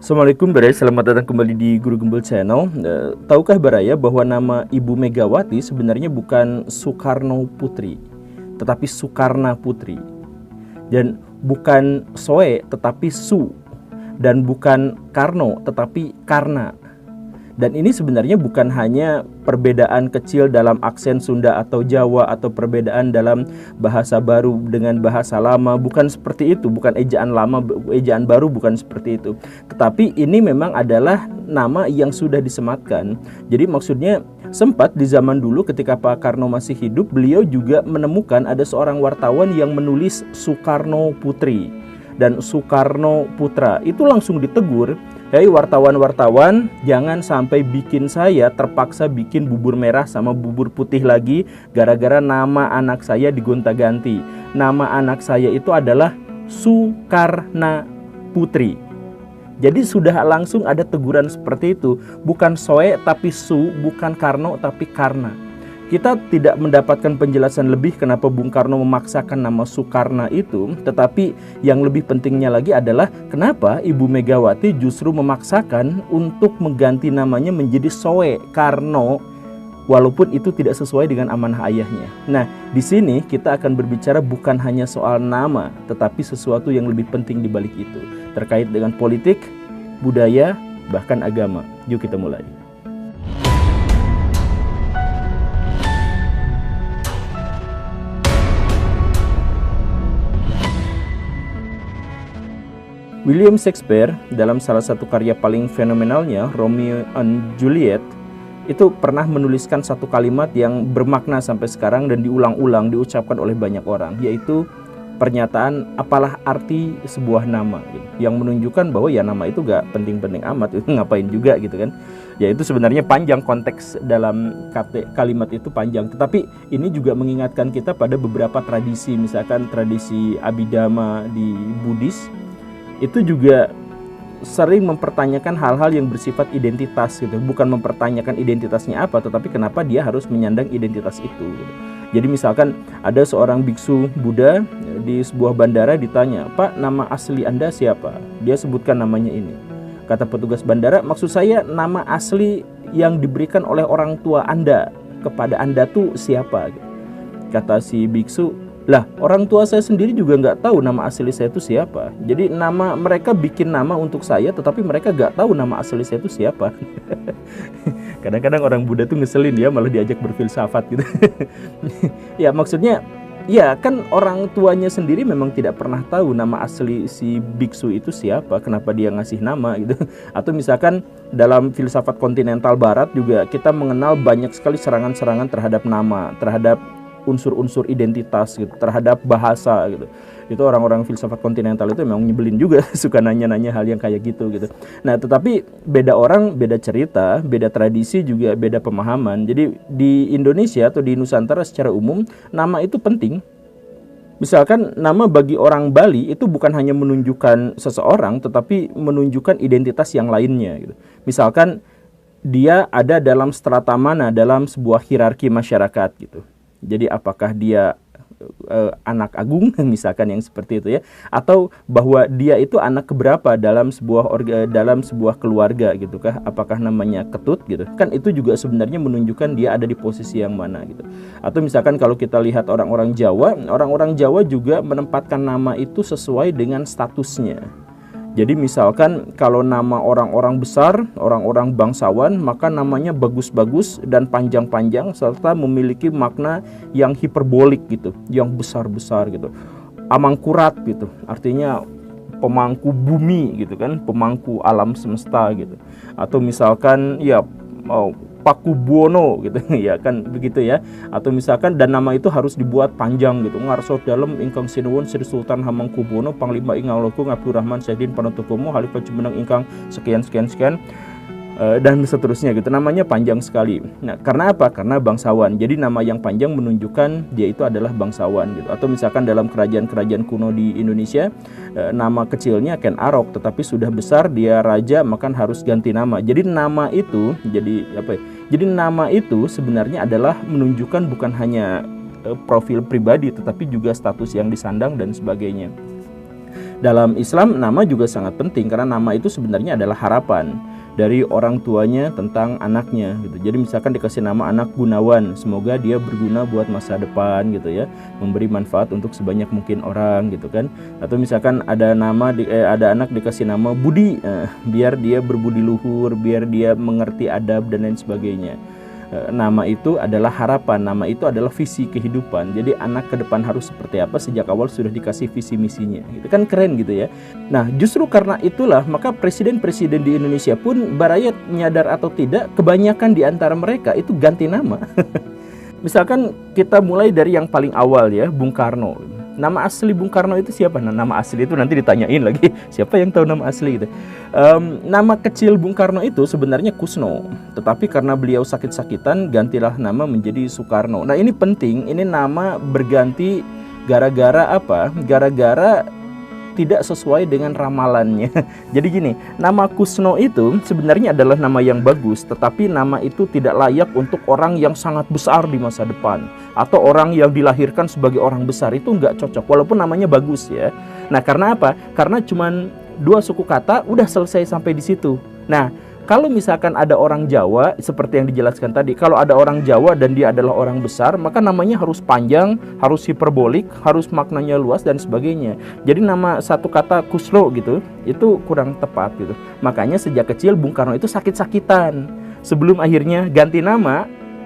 Assalamualaikum Baraya, selamat datang kembali di Guru Gembel Channel. Tahukah Baraya bahwa nama Ibu Megawati sebenarnya bukan Soekarno Putri, tetapi Soekarna Putri. Dan bukan Soe, tetapi Su. Dan bukan Karno, tetapi Karna. Dan ini sebenarnya bukan hanya perbedaan kecil dalam aksen Sunda atau Jawa, atau perbedaan dalam bahasa baru dengan bahasa lama. Bukan seperti itu, bukan ejaan lama, ejaan baru, bukan seperti itu. Tetapi ini memang adalah nama yang sudah disematkan. Jadi maksudnya sempat di zaman dulu ketika Pak Karno masih hidup, beliau juga menemukan ada seorang wartawan yang menulis Soekarno Putri dan Soekarno Putra. Itu langsung ditegur, "Hei wartawan-wartawan, jangan sampai bikin saya terpaksa bikin bubur merah sama bubur putih lagi gara-gara nama anak saya digonta-ganti. Nama anak saya itu adalah Soekarna Putri." Jadi sudah langsung ada teguran seperti itu. Bukan Soe tapi Su, bukan Karno tapi Karna. Kita tidak mendapatkan penjelasan lebih kenapa Bung Karno memaksakan nama Soekarna itu. Tetapi yang lebih pentingnya lagi adalah kenapa Ibu Megawati justru memaksakan untuk mengganti namanya menjadi Soe Karno, walaupun itu tidak sesuai dengan amanah ayahnya. Nah, di sini kita akan berbicara bukan hanya soal nama, tetapi sesuatu yang lebih penting di balik itu, terkait dengan politik, budaya, bahkan agama. Yuk kita mulai. William Shakespeare dalam salah satu karya paling fenomenalnya, Romeo and Juliet, itu pernah menuliskan satu kalimat yang bermakna sampai sekarang dan diulang-ulang diucapkan oleh banyak orang, yaitu pernyataan apalah arti sebuah nama gitu, yang menunjukkan bahwa ya nama itu gak penting-penting amat, itu ngapain juga gitu kan. Ya itu sebenarnya panjang, konteks dalam kalimat itu panjang, tetapi ini juga mengingatkan kita pada beberapa tradisi, misalkan tradisi Abhidhamma di Buddhis itu juga sering mempertanyakan hal-hal yang bersifat identitas gitu. Bukan mempertanyakan identitasnya apa, tetapi kenapa dia harus menyandang identitas itu gitu. Jadi misalkan ada seorang biksu Buddha di sebuah bandara ditanya, "Pak, nama asli Anda siapa?" Dia sebutkan namanya ini. Kata petugas bandara, "Maksud saya nama asli yang diberikan oleh orang tua Anda kepada Anda tuh siapa?" Kata si biksu, "Lah, orang tua saya sendiri juga nggak tahu nama asli saya itu siapa. Jadi nama mereka bikin nama untuk saya, tetapi mereka nggak tahu nama asli saya itu siapa." Kadang-kadang orang Buddha tuh ngeselin ya, malah diajak berfilsafat gitu. Ya maksudnya, ya kan orang tuanya sendiri memang tidak pernah tahu nama asli si biksu itu siapa, kenapa dia ngasih nama gitu. Atau misalkan dalam filsafat kontinental barat juga kita mengenal banyak sekali serangan-serangan terhadap nama, terhadap unsur-unsur identitas gitu, terhadap bahasa gitu. Itu orang-orang filsafat kontinental itu memang nyebelin juga, suka nanya-nanya hal yang kayak gitu. Nah, tetapi beda orang, beda cerita, beda tradisi, juga beda pemahaman. Jadi di Indonesia atau di Nusantara secara umum, nama itu penting. Misalkan nama bagi orang Bali itu bukan hanya menunjukkan seseorang, tetapi menunjukkan identitas yang lainnya gitu. Misalkan dia ada dalam strata mana dalam sebuah hierarki masyarakat gitu. Jadi apakah dia anak agung misalkan yang seperti itu ya, atau bahwa dia itu anak keberapa dalam sebuah keluarga gitu kah, apakah namanya ketut gitu kan, itu juga sebenarnya menunjukkan dia ada di posisi yang mana gitu. Atau misalkan kalau kita lihat orang-orang Jawa juga menempatkan nama itu sesuai dengan statusnya. Jadi misalkan kalau nama orang-orang besar, orang-orang bangsawan, maka namanya bagus-bagus dan panjang-panjang serta memiliki makna yang hiperbolik gitu, yang besar-besar gitu. Amangkurat gitu, artinya pemangku bumi gitu kan, pemangku alam semesta gitu. Atau misalkan ya Pakubuwono gitu ya kan begitu ya. Atau misalkan dan nama itu harus dibuat panjang gitu, ngarso dalem ingkang sinuwun Sri Sultan Hamengkubuwono Panglima ing Ngaloku Abdurrahman Saidin Panutukumu Khalifah Jumeneng ingkang sekian dan seterusnya gitu. Namanya panjang sekali. Nah, karena apa? Karena bangsawan. Jadi nama yang panjang menunjukkan dia itu adalah bangsawan gitu. Atau misalkan dalam kerajaan-kerajaan kuno di Indonesia, nama kecilnya Ken Arok, tetapi sudah besar dia raja, maka harus ganti nama. Jadi nama itu Jadi nama itu sebenarnya adalah menunjukkan bukan hanya profil pribadi, tetapi juga status yang disandang dan sebagainya. Dalam Islam nama juga sangat penting karena nama itu sebenarnya adalah harapan dari orang tuanya tentang anaknya gitu. Jadi misalkan dikasih nama anak Gunawan, semoga dia berguna buat masa depan gitu ya, memberi manfaat untuk sebanyak mungkin orang gitu kan. Atau misalkan ada ada anak dikasih nama Budi, biar dia berbudi luhur, biar dia mengerti adab dan lain sebagainya. Nama itu adalah harapan, nama itu adalah visi kehidupan. Jadi anak ke depan harus seperti apa sejak awal sudah dikasih visi misinya. Itu kan keren gitu ya. Nah, justru karena itulah maka presiden-presiden di Indonesia pun barayat nyadar atau tidak, kebanyakan di antara mereka itu ganti nama. Misalkan kita mulai dari yang paling awal ya, Bung Karno. Nama asli Bung Karno itu siapa? Nah, nama asli itu nanti ditanyain lagi. Siapa yang tahu nama asli gitu. Nama kecil Bung Karno itu sebenarnya Kusno. Tetapi karena beliau sakit-sakitan, gantilah nama menjadi Soekarno. Nah, ini penting. Ini nama berganti gara-gara apa? Gara-gara tidak sesuai dengan ramalannya. Jadi gini, nama Kusno itu sebenarnya adalah nama yang bagus, tetapi nama itu tidak layak untuk orang yang sangat besar di masa depan, atau orang yang dilahirkan sebagai orang besar. Itu nggak cocok, walaupun namanya bagus ya. Nah, karena apa? Karena cuman 2 suku kata, udah selesai sampai di situ. Nah, kalau misalkan ada orang Jawa, seperti yang dijelaskan tadi, kalau ada orang Jawa dan dia adalah orang besar, maka namanya harus panjang, harus hiperbolik, harus maknanya luas dan sebagainya. Jadi nama satu kata Kusno gitu, itu kurang tepat gitu. Makanya sejak kecil Bung Karno itu sakit-sakitan. Sebelum akhirnya ganti nama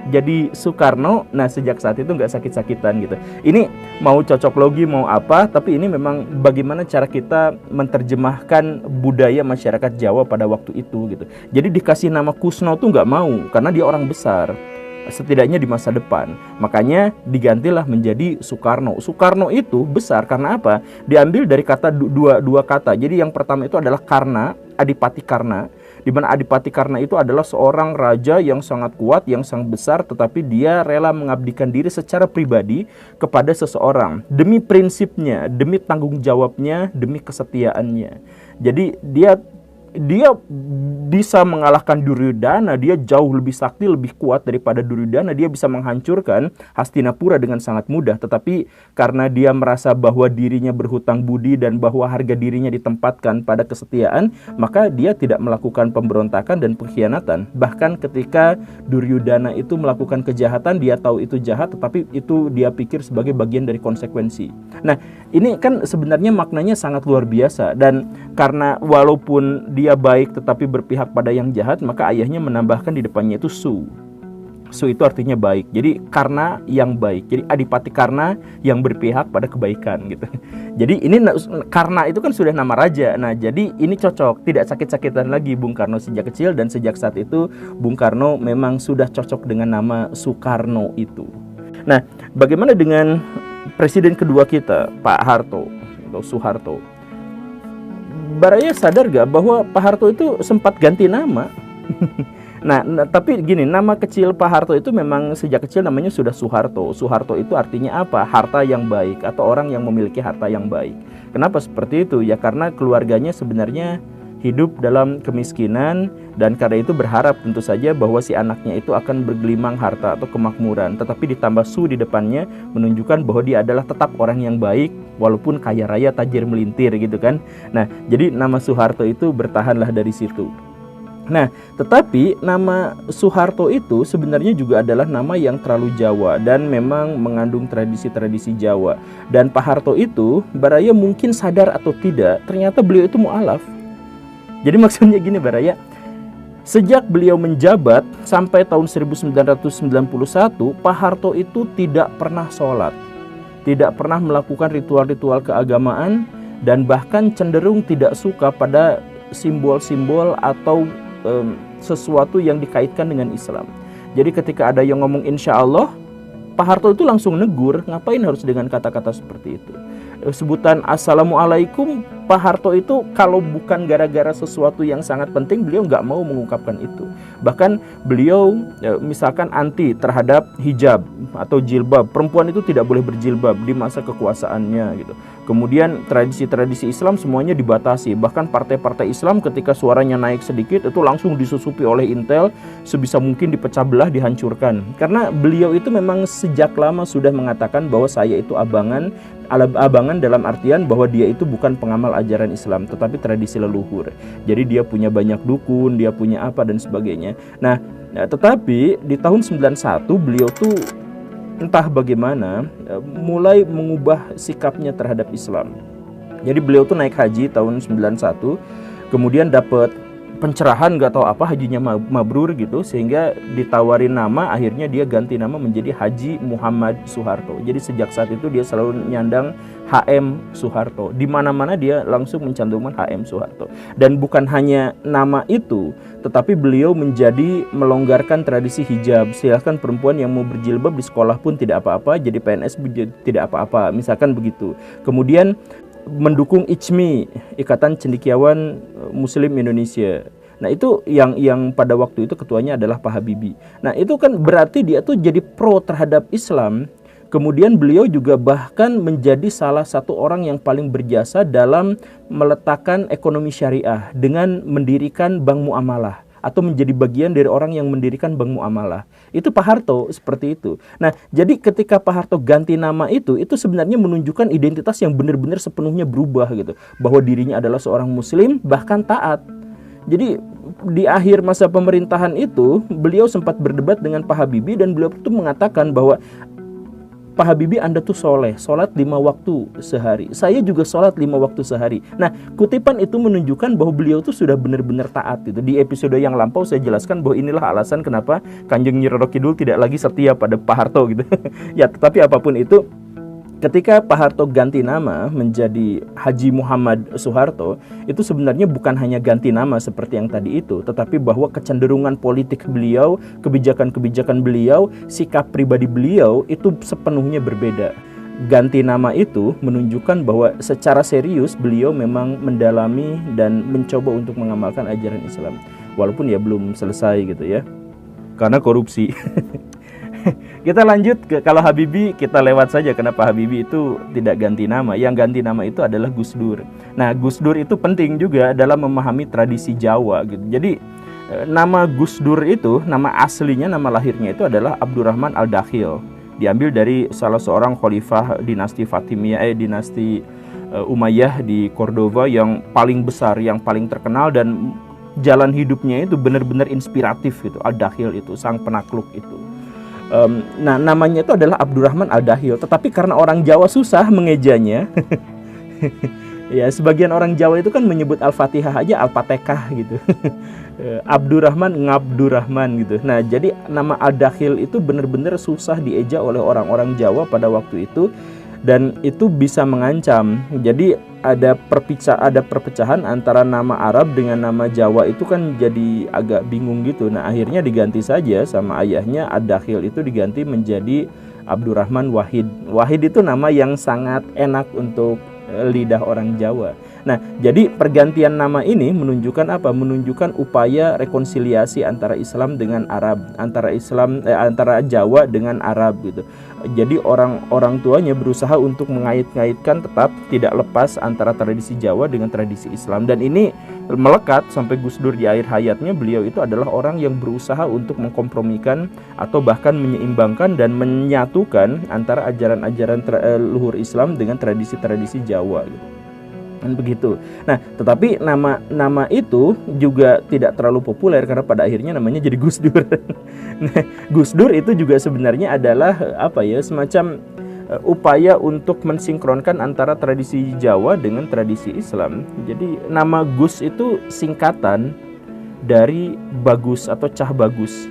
jadi Soekarno, nah sejak saat itu nggak sakit-sakitan gitu. Ini mau cocok logi mau apa, tapi ini memang bagaimana cara kita menerjemahkan budaya masyarakat Jawa pada waktu itu gitu. Jadi dikasih nama Kusno tuh nggak mau, karena dia orang besar, setidaknya di masa depan. Makanya digantilah menjadi Soekarno. Soekarno itu besar karena apa? Diambil dari kata dua kata. Jadi yang pertama itu adalah Karna, Adipati Karna, di mana Adipati Karna itu adalah seorang raja yang sangat kuat, yang sangat besar, tetapi dia rela mengabdikan diri secara pribadi kepada seseorang demi prinsipnya, demi tanggung jawabnya, demi kesetiaannya. Jadi dia bisa mengalahkan Duryodhana, dia jauh lebih sakti, lebih kuat daripada Duryodhana, dia bisa menghancurkan Hastinapura dengan sangat mudah, tetapi karena dia merasa bahwa dirinya berhutang budi dan bahwa harga dirinya ditempatkan pada kesetiaan, maka dia tidak melakukan pemberontakan dan pengkhianatan. Bahkan ketika Duryodhana itu melakukan kejahatan, dia tahu itu jahat, tetapi itu dia pikir sebagai bagian dari konsekuensi. Nah, ini kan sebenarnya maknanya sangat luar biasa, dan karena walaupun dia baik tetapi berpihak pada yang jahat, maka ayahnya menambahkan di depannya itu Su. Su itu artinya baik. Jadi Karna yang baik. Jadi Adipati Karna yang berpihak pada kebaikan gitu. Jadi ini Karna itu kan sudah nama raja. Nah, jadi ini cocok, tidak sakit-sakitan lagi Bung Karno sejak kecil, dan sejak saat itu Bung Karno memang sudah cocok dengan nama Soekarno itu. Nah, bagaimana dengan presiden kedua kita, Pak Harto atau Soeharto? Baraya sadar gak bahwa Pak Harto itu sempat ganti nama? Nah, tapi gini, nama kecil Pak Harto itu memang sejak kecil namanya sudah Soeharto. Soeharto itu artinya apa? Harta yang baik, atau orang yang memiliki harta yang baik. Kenapa seperti itu? Ya karena keluarganya sebenarnya hidup dalam kemiskinan, dan karena itu berharap tentu saja bahwa si anaknya itu akan bergelimang harta atau kemakmuran. Tetapi ditambah Su di depannya menunjukkan bahwa dia adalah tetap orang yang baik walaupun kaya raya tajir melintir gitu kan. Nah, jadi nama Soeharto itu bertahanlah dari situ. Nah, tetapi nama Soeharto itu sebenarnya juga adalah nama yang terlalu Jawa dan memang mengandung tradisi-tradisi Jawa. Dan Pak Harto itu, Baraya mungkin sadar atau tidak, ternyata beliau itu mu'alaf. Jadi maksudnya gini Baraya, sejak beliau menjabat sampai tahun 1991, Pak Harto itu tidak pernah sholat, tidak pernah melakukan ritual-ritual keagamaan, dan bahkan cenderung tidak suka pada simbol-simbol atau sesuatu yang dikaitkan dengan Islam. Jadi ketika ada yang ngomong insya Allah, Pak Harto itu langsung negur, ngapain harus dengan kata-kata seperti itu. Sebutan Assalamualaikum, Pak Harto itu kalau bukan gara-gara sesuatu yang sangat penting, beliau nggak mau mengungkapkan itu. Bahkan beliau misalkan anti terhadap hijab atau jilbab. Perempuan itu tidak boleh berjilbab di masa kekuasaannya gitu. Kemudian tradisi-tradisi Islam semuanya dibatasi. Bahkan partai-partai Islam ketika suaranya naik sedikit itu langsung disusupi oleh intel, sebisa mungkin dipecah belah, dihancurkan. Karena beliau itu memang sejak lama sudah mengatakan bahwa saya itu abangan dalam artian bahwa dia itu bukan pengamal ajaran Islam, tetapi tradisi leluhur. Jadi dia punya banyak dukun, dia punya apa dan sebagainya. Nah, tetapi di tahun 91 beliau tuh entah bagaimana mulai mengubah sikapnya terhadap Islam. Jadi beliau tuh naik haji tahun 91, kemudian dapat pencerahan gak tahu apa, hajinya mabrur gitu, sehingga ditawarin nama, akhirnya dia ganti nama menjadi Haji Muhammad Soeharto. Jadi sejak saat itu dia selalu nyandang HM Soeharto. Di mana-mana dia langsung mencantumkan HM Soeharto. Dan bukan hanya nama itu, tetapi beliau menjadi melonggarkan tradisi hijab. Silahkan perempuan yang mau berjilbab di sekolah pun tidak apa-apa, jadi PNS tidak apa-apa, misalkan begitu. Kemudian mendukung ICMI, Ikatan Cendekiawan Muslim Indonesia. Nah, itu yang pada waktu itu ketuanya adalah Pak Habibie. Nah, itu kan berarti dia tuh jadi pro terhadap Islam. Kemudian beliau juga bahkan menjadi salah satu orang yang paling berjasa dalam meletakkan ekonomi syariah dengan mendirikan Bank Muamalah, atau menjadi bagian dari orang yang mendirikan Bank Muamalah. Itu Pak Harto seperti itu. Nah, jadi ketika Pak Harto ganti nama itu sebenarnya menunjukkan identitas yang benar-benar sepenuhnya berubah gitu. Bahwa dirinya adalah seorang muslim, bahkan taat. Jadi di akhir masa pemerintahan itu, beliau sempat berdebat dengan Pak Habibie dan beliau itu mengatakan bahwa Pak Habibie, Anda tuh soleh, sholat 5 waktu sehari. Saya juga sholat 5 waktu sehari. Nah, kutipan itu menunjukkan bahwa beliau tuh sudah benar-benar taat gitu. Di episode yang lampau saya jelaskan bahwa inilah alasan kenapa Kanjeng Nyi Roro Kidul tidak lagi setia pada Pak Harto gitu. Ya, tetapi apapun itu, ketika Pak Harto ganti nama menjadi Haji Muhammad Soeharto, itu sebenarnya bukan hanya ganti nama seperti yang tadi itu, tetapi bahwa kecenderungan politik beliau, kebijakan-kebijakan beliau, sikap pribadi beliau itu sepenuhnya berbeda. Ganti nama itu menunjukkan bahwa secara serius beliau memang mendalami dan mencoba untuk mengamalkan ajaran Islam. Walaupun ya belum selesai gitu ya, karena korupsi. Kita lanjut ke, kalau Habibie kita lewat saja, kenapa Habibie itu tidak ganti nama. Yang ganti nama itu adalah Gus Dur. Nah, Gus Dur itu penting juga dalam memahami tradisi Jawa gitu. Jadi nama Gus Dur itu, nama aslinya, nama lahirnya itu adalah Abdurrahman Al-Dakhil. Diambil dari salah seorang khalifah dinasti Fatimiyah, dinasti Umayyah di Cordova yang paling besar, yang paling terkenal, dan jalan hidupnya itu benar-benar inspiratif gitu. Al-Dakhil itu, sang penakluk itu. Nah, namanya itu adalah Abdurrahman Al-Dakhil, tetapi karena orang Jawa susah mengejanya, ya sebagian orang Jawa itu kan menyebut Al-Fatihah aja Al-Fatihah gitu. Abdurrahman Ngabdurrahman gitu. Nah, jadi nama Al-Dakhil itu benar-benar susah dieja oleh orang-orang Jawa pada waktu itu, dan itu bisa mengancam. Jadi ada perpecahan antara nama Arab dengan nama Jawa, itu kan jadi agak bingung gitu. Nah, akhirnya diganti saja sama ayahnya, Ad-Dakhil itu diganti menjadi Abdurrahman Wahid. Wahid itu nama yang sangat enak untuk lidah orang Jawa. Nah, jadi pergantian nama ini menunjukkan apa? Menunjukkan upaya rekonsiliasi antara Islam dengan Arab, antara Jawa dengan Arab gitu. Jadi orang tuanya berusaha untuk mengait-ngaitkan, tetap tidak lepas antara tradisi Jawa dengan tradisi Islam, dan ini melekat sampai Gus Dur di akhir hayatnya. Beliau itu adalah orang yang berusaha untuk mengkompromikan atau bahkan menyeimbangkan dan menyatukan antara ajaran-ajaran luhur Islam dengan tradisi-tradisi Jawa gitu. Dan begitu. Nah, tetapi nama itu juga tidak terlalu populer karena pada akhirnya namanya jadi Gus Dur. Nah, Gus Dur itu juga sebenarnya adalah semacam upaya untuk mensinkronkan antara tradisi Jawa dengan tradisi Islam. Jadi nama Gus itu singkatan dari bagus atau cah bagus.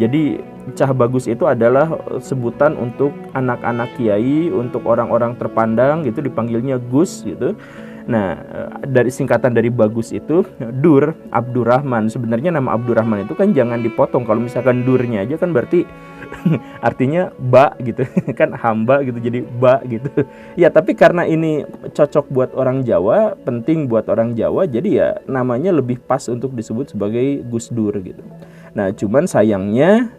Jadi cah bagus itu adalah sebutan untuk anak-anak kiai, untuk orang-orang terpandang gitu, dipanggilnya Gus gitu. Nah, dari singkatan dari bagus itu Dur, Abdurrahman. Sebenarnya nama Abdurrahman itu kan jangan dipotong. Kalau misalkan Durnya aja kan berarti artinya ba gitu kan, hamba gitu, jadi ba gitu ya. Tapi karena ini cocok buat orang Jawa, penting buat orang Jawa, jadi ya namanya lebih pas untuk disebut sebagai Gus Dur gitu. Nah, cuman sayangnya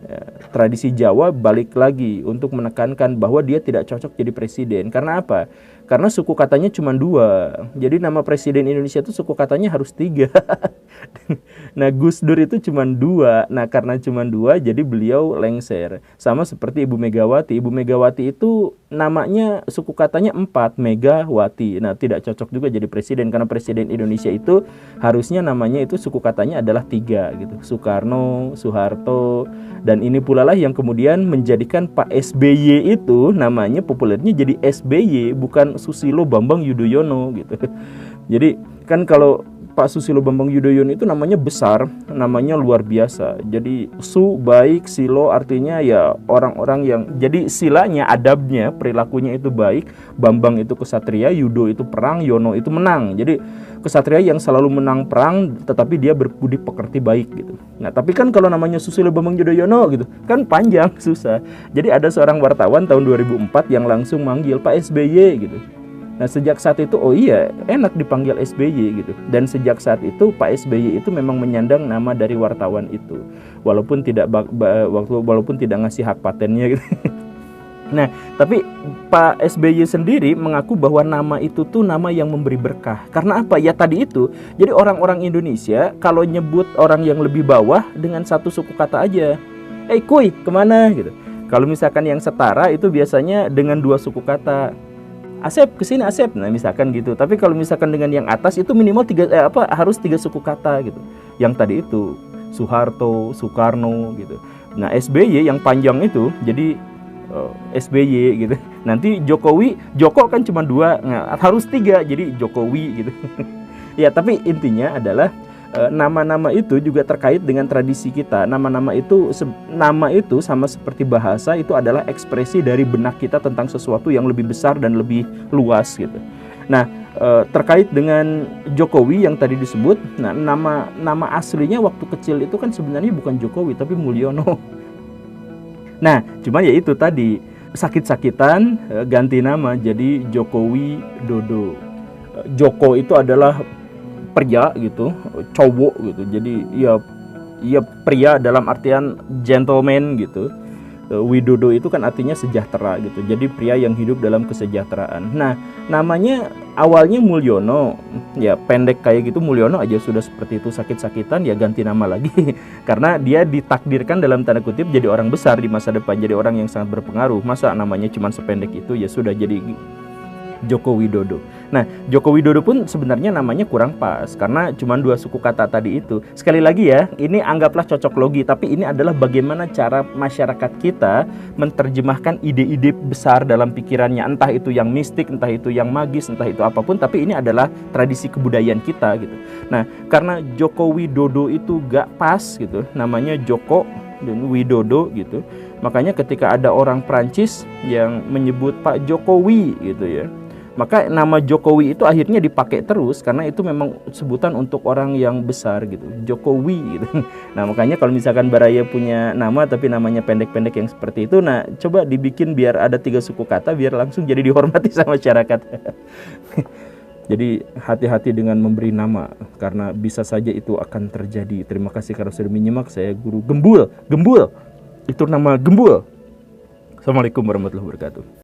tradisi Jawa balik lagi untuk menekankan bahwa dia tidak cocok jadi presiden. Karena apa? Karena suku katanya cuma 2. Jadi nama presiden Indonesia itu suku katanya harus 3. Nah, Gus Dur itu cuma 2. Nah, karena cuma 2 jadi beliau lengser. Sama seperti Ibu Megawati. Ibu Megawati itu namanya suku katanya 4, Megawati. Nah, tidak cocok juga jadi presiden karena presiden Indonesia itu harusnya namanya itu suku katanya adalah 3 gitu. Soekarno, Soeharto, dan ini pula lah yang kemudian menjadikan Pak SBY itu namanya populernya jadi SBY, bukan Susilo Bambang Yudhoyono gitu. Jadi kan kalau Pak Susilo Bambang Yudhoyono itu namanya besar, namanya luar biasa. Jadi su baik, silo artinya ya orang-orang yang, jadi silanya, adabnya, perilakunya itu baik. Bambang itu kesatria, Yudo itu perang, Yono itu menang. Jadi kesatria yang selalu menang perang tetapi dia berbudi pekerti baik gitu. Nah, tapi kan kalau namanya Susilo Bambang Yudhoyono gitu, kan panjang, susah. Jadi ada seorang wartawan tahun 2004 yang langsung manggil Pak SBY gitu. Nah, sejak saat itu, oh iya, enak dipanggil SBY gitu. Dan sejak saat itu Pak SBY itu memang menyandang nama dari wartawan itu, walaupun tidak ngasih hak patennya gitu. Nah, tapi Pak SBY sendiri mengaku bahwa nama itu tuh nama yang memberi berkah. Karena apa? Ya tadi itu. Jadi orang-orang Indonesia kalau nyebut orang yang lebih bawah dengan satu suku kata aja. Kuy, kemana gitu. Kalau misalkan yang setara itu biasanya dengan 2 suku kata. Asep, kesini Asep, nah misalkan gitu. Tapi kalau misalkan dengan yang atas itu minimal harus 3 suku kata gitu. Yang tadi itu Soeharto, Soekarno gitu. Nah, SBY yang panjang itu jadi SBY gitu. Nanti Jokowi, Joko kan cuma 2, nah, harus 3 jadi Jokowi gitu. Ya, tapi intinya adalah nama-nama itu juga terkait dengan tradisi kita. Nama itu sama seperti bahasa, itu adalah ekspresi dari benak kita tentang sesuatu yang lebih besar dan lebih luas gitu. Nah, terkait dengan Jokowi yang tadi disebut, nah nama aslinya waktu kecil itu kan sebenarnya bukan Jokowi tapi Mulyono. Nah, cuma ya itu tadi, sakit-sakitan ganti nama jadi Jokowi Dodo. Joko itu adalah pria gitu, cowok gitu. Jadi ya pria dalam artian gentleman gitu. Widodo itu kan artinya sejahtera gitu. Jadi pria yang hidup dalam kesejahteraan. Nah, namanya awalnya Mulyono. Ya pendek kayak gitu, Mulyono aja sudah seperti itu, sakit-sakitan ya ganti nama lagi. Karena dia ditakdirkan dalam tanda kutip jadi orang besar di masa depan, jadi orang yang sangat berpengaruh. Masa namanya cuma sependek itu, ya sudah jadi Joko Widodo. Nah, Joko Widodo pun sebenarnya namanya kurang pas karena cuma 2 suku kata tadi itu. Sekali lagi ya, ini anggaplah cocok logi, tapi ini adalah bagaimana cara masyarakat kita menerjemahkan ide-ide besar dalam pikirannya, entah itu yang mistik, entah itu yang magis, entah itu apapun, tapi ini adalah tradisi kebudayaan kita gitu. Nah, karena Joko Widodo itu gak pas gitu, namanya Joko dan Widodo gitu. Makanya ketika ada orang Prancis yang menyebut Pak Jokowi gitu ya, maka nama Jokowi itu akhirnya dipakai terus karena itu memang sebutan untuk orang yang besar gitu, Jokowi gitu. Nah, makanya kalau misalkan Baraya punya nama tapi namanya pendek-pendek yang seperti itu, nah coba dibikin biar ada 3 suku kata biar langsung jadi dihormati sama masyarakat. Jadi hati-hati dengan memberi nama karena bisa saja itu akan terjadi. Terima kasih karena sudah menyimak. Saya Guru Gembul. Itu nama Gembul. Assalamualaikum warahmatullahi wabarakatuh.